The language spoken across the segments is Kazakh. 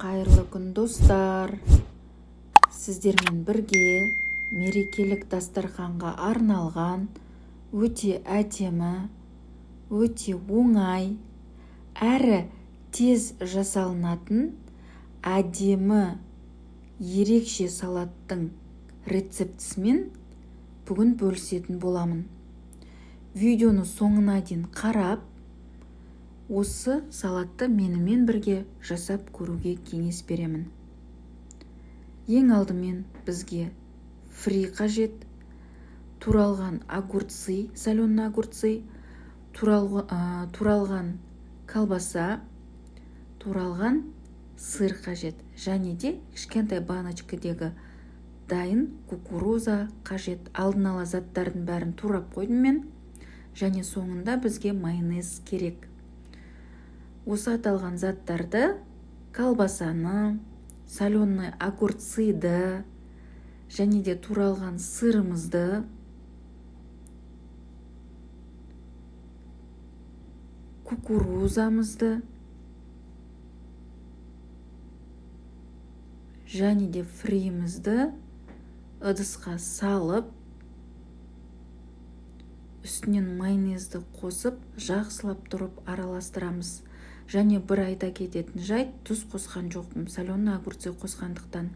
Қайырлы күн достар. Сіздермен бірге мерекелік дастарханға арналған өте әдемі, өте оңай, әрі тез жасалынатын әдемі ерекше салаттың рецептісімен бүгін бөлісетін боламын. Видеоны соңына дейін қарап, осы салатты менімен бірге жасап көруге кеңес беремін. Ең алдымен бізге фри қажет, туралған огурцы, соленый огурцы, туралған колбаса, туралған сыр қажет, және де кішкентай баночкадегі дайын кукуруза қажет. Алдын ала заттардың бәрін турап қойдым мен, және соңында бізге майонез керек. Осы аталған заттарды, колбасаны, соленый огурцыды, және де туралған сырымызды, кукурузамызды, және де фриімізді ыдысқа салып, үстінен майонезді қосып, жақсылап тұрып араластырамыз. Және бір айта кететін жайт, тұз қосқан жоқпын, соленый огурцы қосқандықтан.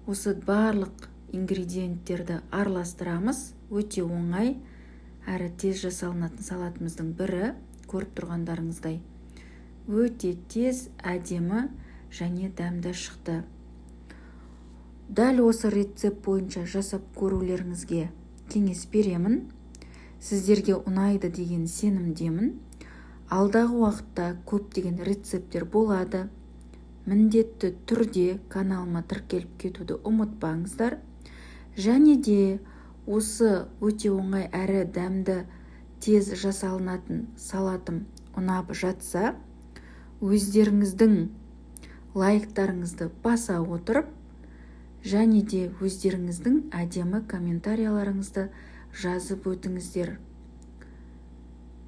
Осы барлық ингредиенттерді араластырамыз. Өте оңай, әрі тез жасалынатын салатымыздың бірі, көріп тұрғандарыңыздай. Өте тез, әдемі және дәмді шықты. Дәл осы рецепт бойынша жасап көрулеріңізге кеңес беремін. Сіздерге ұнайды деген сенімдемін. Алдағы уақытта көптеген рецепттер болады. Міндетті түрде каналыма тіркеліп кетуді ұмытпаңыздар. Және де осы өте оңай әрі дәмді тез жасалынатын салатым ұнап жатса, өздеріңіздің лайктарыңызды баса отырып, және де өздеріңіздің әдемі комментарияларыңызды жазып өтіңіздер.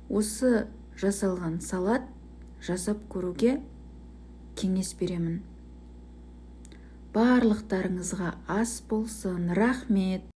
Осы жасалған салат жасап көруге кеңес беремін. Барлықтарыңызға ас болсын. Рахмет.